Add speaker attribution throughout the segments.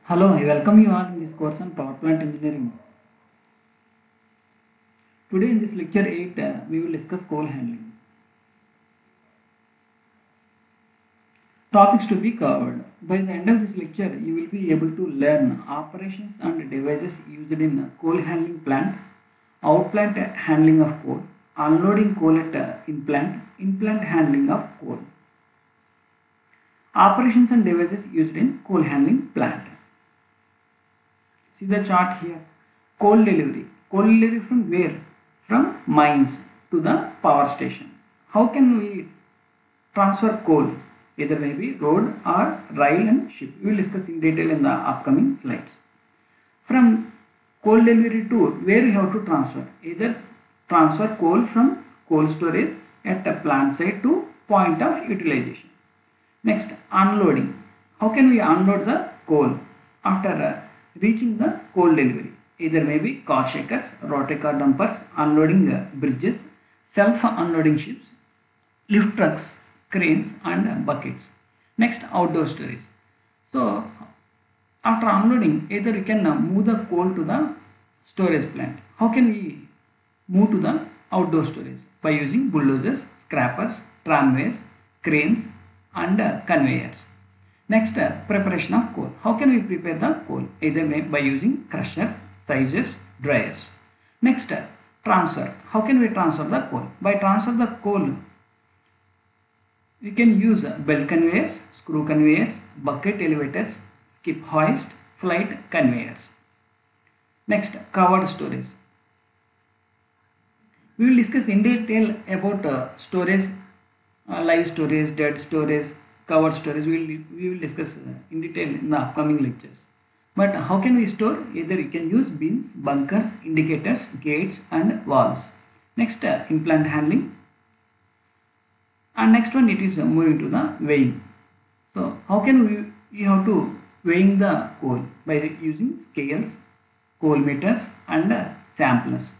Speaker 1: Hello, I welcome you all in this course on power plant engineering. Today in this lecture 8, we will discuss coal handling. Topics to be covered. By the end of this lecture, you will be able to learn operations and devices used in coal handling plant, out-plant handling of coal, unloading coal at in-plant handling of coal. Operations and devices used in coal handling plant. See the chart here. Coal delivery. Coal delivery from where? From mines to the power station. How can we transfer coal? Either maybe road or rail and ship. We will discuss in detail in the upcoming slides. From coal delivery to where we have to transfer? Either transfer coal from coal storage at a plant site to point of utilization. Next, unloading. How can we unload the coal after reaching the coal delivery? Either maybe car shakers, rotary car dumpers, unloading bridges, self-unloading ships, lift trucks, cranes and buckets. Next, outdoor storage. So, after unloading, either we can move the coal to the storage plant. How can we move to the outdoor storage? By using bulldozers, scrappers, tramways, cranes and conveyors. Next, preparation of coal. How can we prepare the coal? Either by using crushers, sizers, dryers. Next, transfer. How can we transfer the coal? By transfer the coal, we can use belt conveyors, screw conveyors, bucket elevators, skip hoist, flight conveyors. Next, covered storage. We will discuss in detail about storage, live storage, dead storage, covered storage. We will discuss in detail in the upcoming lectures. But how can we store? Either you can use bins, bunkers, indicators, gates and valves. Next, in-plant handling. And next one, it is moving to the weighing. So how can we have to weighing the coal? By using scales, coal meters and samplers.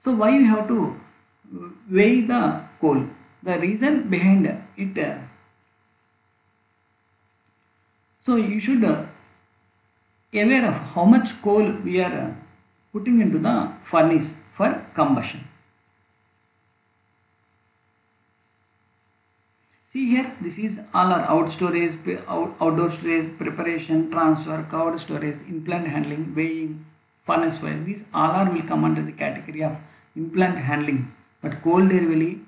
Speaker 1: So why you have to weigh the coal? The reason behind it, so you should aware of how much coal we are putting into the furnace for combustion. See here, this is all our outdoor storage, preparation, transfer, covered storage, in-plant handling, weighing, furnace fire. These all are will come under the category of in-plant handling. But coal delivery,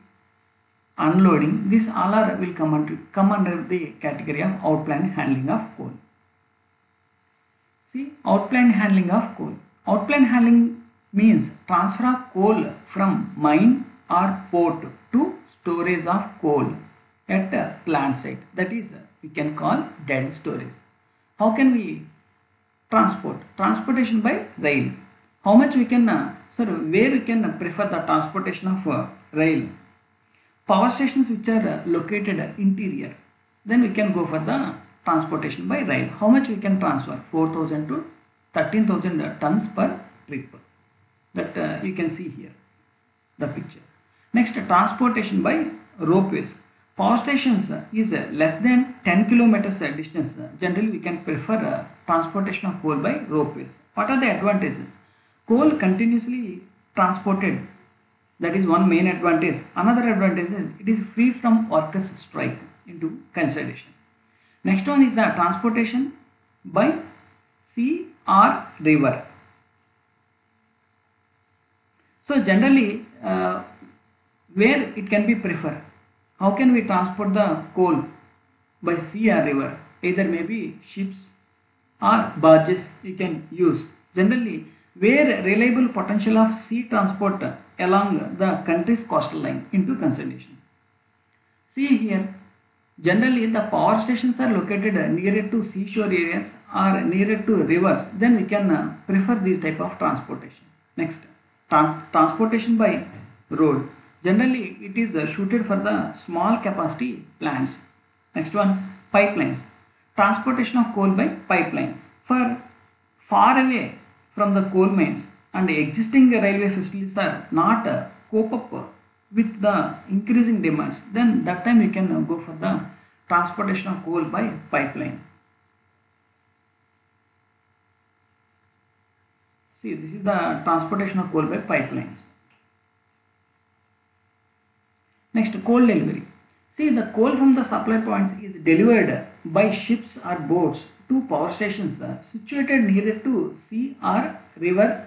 Speaker 1: unloading, these all are will come under the category of out-plant handling of coal. See, out-plant handling of coal. Out-plant handling means transfer of coal from mine or port to storage of coal at a plant site. That is, we can call dead storage. How can we transport? Transportation by rail. How much we can, where we can prefer the transportation of rail? Power stations which are located interior, then we can go for the transportation by rail. How much we can transfer? 4,000 to 13,000 tons per trip. That you can see here the picture. Next, transportation by ropeways. Power stations is less than 10 kilometers distance. Generally, we can prefer transportation of coal by ropeways. What are the advantages? Coal continuously transported. That is one main advantage. Another advantage is it is free from workers' strike into consideration. Next one is the transportation by sea or river. So generally, where it can be preferred? How can we transport the coal by sea or river? Either maybe ships or barges you can use. Generally, where reliable potential of sea transport along the country's coastal line into consideration. See here, generally the power stations are located nearer to seashore areas or nearer to rivers, then we can prefer this type of transportation. Next, transportation by road. Generally it is suited for the small capacity plants. Next one, pipelines. Transportation of coal by pipeline. For far away from the coal mines and existing railway facilities are not cope up with the increasing demands, then that time you can go for the transportation of coal by pipeline. See, this is the transportation of coal by pipelines. Next, coal delivery. See, the coal from the supply points is delivered by ships or boats to power stations situated near to sea or river,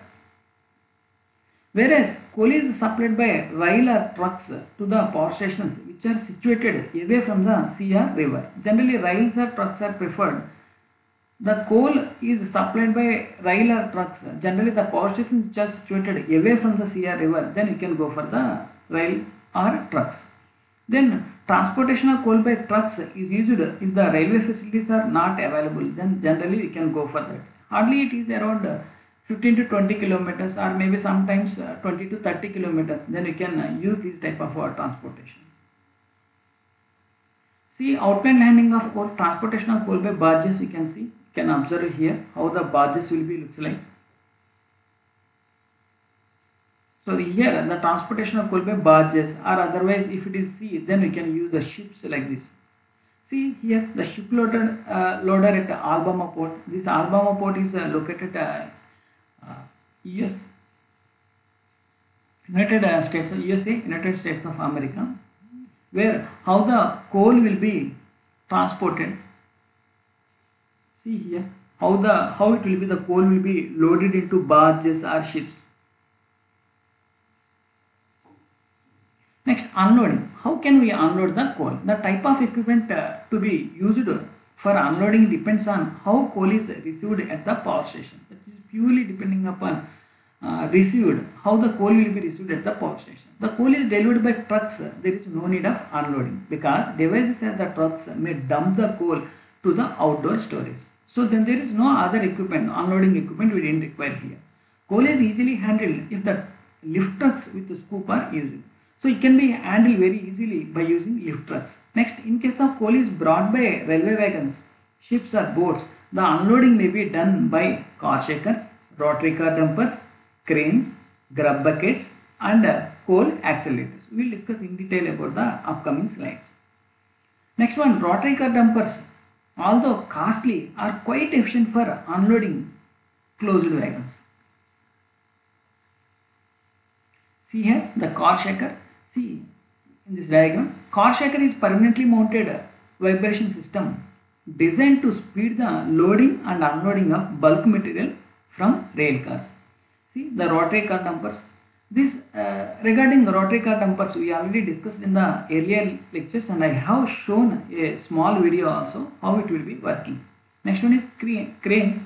Speaker 1: whereas coal is supplied by rail or trucks to the power stations which are situated away from the sea or river. Generally, rails or trucks are preferred. The coal is supplied by rail or trucks. Generally, the power stations which are situated away from the sea or river, then you can go for the rail or trucks. Then transportation of coal by trucks is used if the railway facilities are not available. Then generally we can go for that. Hardly it is around 15 to 20 kilometers or maybe sometimes 20 to 30 kilometers. Then you can use this type of transportation. See, outland landing of coal, transportation of coal by barges. You can see, you can observe here how the barges will be looks like. So here the transportation of coal by barges, or otherwise if it is sea, then we can use the ships like this. See here the ship loader at Alabama port. This Alabama port is located US, United States, USA, United States of America, where how the coal will be transported. See here how it will be, the coal will be loaded into barges or ships. Next, unloading. How can we unload the coal? The type of equipment to be used for unloading depends on how coal is received at the power station. That is purely depending upon how the coal will be received at the power station. The coal is delivered by trucks. There is no need of unloading because devices at the trucks may dump the coal to the outdoor storage. So then there is no other equipment, unloading equipment we didn't require here. Coal is easily handled if the lift trucks with the scoop are used. So it can be handled very easily by using lift trucks. Next, in case of coal is brought by railway wagons, ships or boats, the unloading may be done by car shakers, rotary car dumpers, cranes, grub buckets and coal accelerators. We will discuss in detail about the upcoming slides. Next one, rotary car dumpers, although costly, are quite efficient for unloading closed wagons. See here the car shaker. See in this diagram, car shaker is permanently mounted vibration system designed to speed the loading and unloading of bulk material from rail cars. See the rotary car dumpers. This regarding the rotary car dumpers we already discussed in the earlier lectures, and I have shown a small video also how it will be working. Next one is cranes.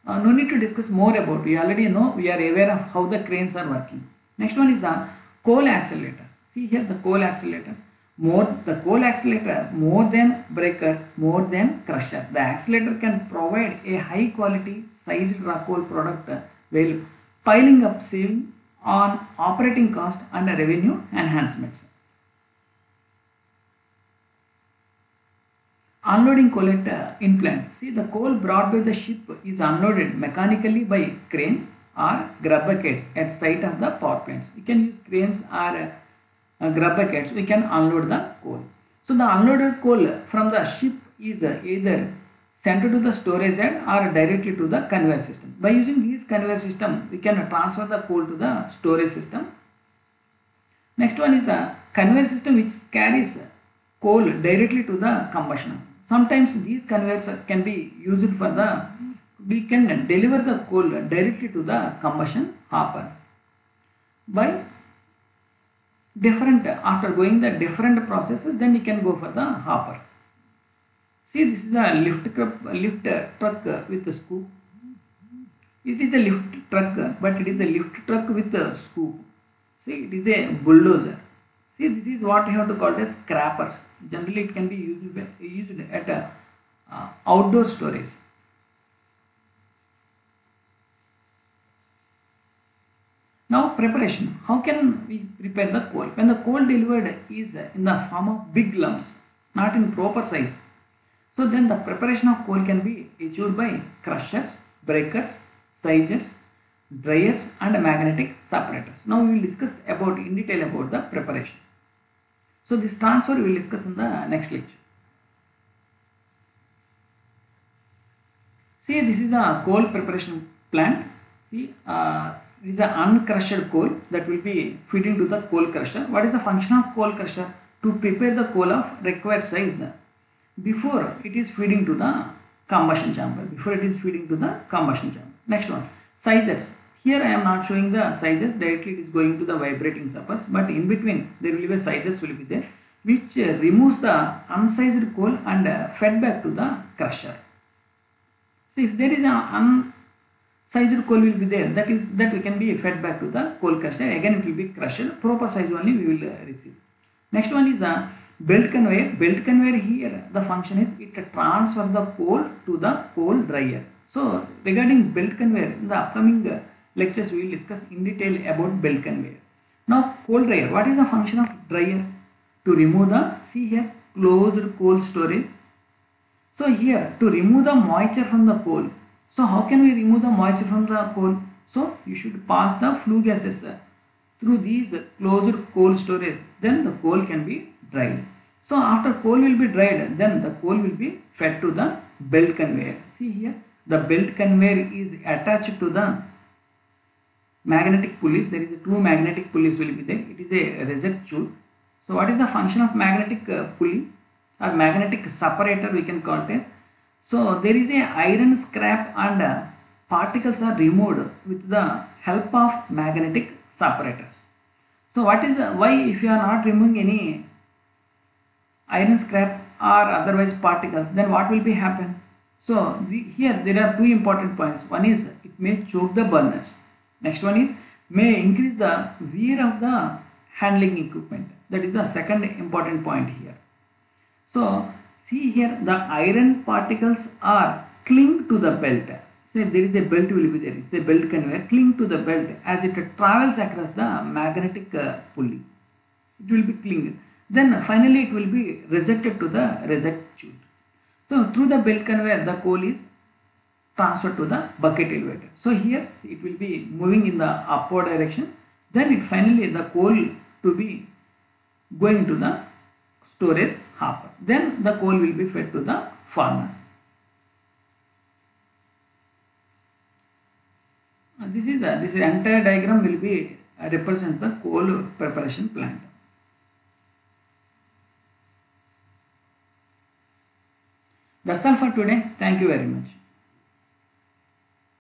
Speaker 1: No need to discuss more about. We already know, we are aware of how the cranes are working. Next one is the coal accelerators. See here the coal accelerators. The coal accelerator more than breaker, more than crusher. The accelerator can provide a high quality sized raw coal product while piling up, saving on operating cost and revenue enhancements. Unloading coal at in-plant. See the coal brought by the ship is unloaded mechanically by cranes or grub buckets at site of the power plants. You can use cranes or grub buckets. We can unload the coal. So the unloaded coal from the ship is either sent to the storage yard or directly to the conveyor system. By using this conveyor system, we can transfer the coal to the storage system. Next one is the conveyor system which carries coal directly to the combustion. Sometimes these conveyors can be used for the, we can deliver the coal directly to the combustion hopper by different, after going the different processes, then you can go for the hopper. See, this is a lift truck with a scoop. It is a lift truck, but it is a lift truck with a scoop. See, it is a bulldozer. See, this is what you have to call as scrappers. Generally, it can be used at outdoor storage. Now, preparation. How can we prepare the coal? When the coal delivered is in the form of big lumps, not in proper size, so then the preparation of coal can be achieved by crushers, breakers, sizers, dryers and magnetic separators. Now we will discuss about in detail about the preparation. So this transfer we will discuss in the next lecture. See, this is the coal preparation plant. See, it is an uncrushed coal that will be feeding to the coal crusher. What is the function of coal crusher? To prepare the coal of required size before it is feeding to the combustion chamber. Next one, sizes. Here I am not showing the sizes. Directly it is going to the vibrating surface, but in between there will be sizes will be there, which removes the unsized coal and fed back to the crusher. So if there is an unsized coal will be there, that we can be fed back to the coal crusher. Again it will be crushed. Proper size only we will receive. Next one is the belt conveyor. Belt conveyor, here the function is it transfers the coal to the coal dryer. So regarding belt conveyor, in the upcoming lectures we will discuss in detail about belt conveyor. Now coal dryer, what is the function of dryer? To remove the, see here, closed coal storage. So here to remove the moisture from the coal. So how can we remove the moisture from the coal? So you should pass the flue gases through these closed coal storage, then the coal can be dried. So after coal will be dried, then the coal will be fed to the belt conveyor. See here, the belt conveyor is attached to the magnetic pulleys. There is two magnetic pulleys will be there. It is a reject tube. So what is the function of magnetic pulley or magnetic separator, we can call it? So there is a iron scrap and particles are removed with the help of magnetic separators. So what is why, if you are not removing any iron scrap or otherwise particles, then what will be happen? So here there are two important points. One is it may choke the burners. Next one is may increase the wear of the handling equipment. That is the second important point here. So see here, the iron particles are cling to the belt. Say there is a belt will be there. It's a belt conveyor, cling to the belt as it travels across the magnetic pulley. It will be cling. Then finally it will be rejected to the reject chute. So through the belt conveyor, the coal is transferred to the bucket elevator. So here it will be moving in the upward direction. Then it finally the coal to be going to the storage hopper. Then the coal will be fed to the furnace. This entire diagram will be represent the coal preparation plant. That's all for today. Thank you very much.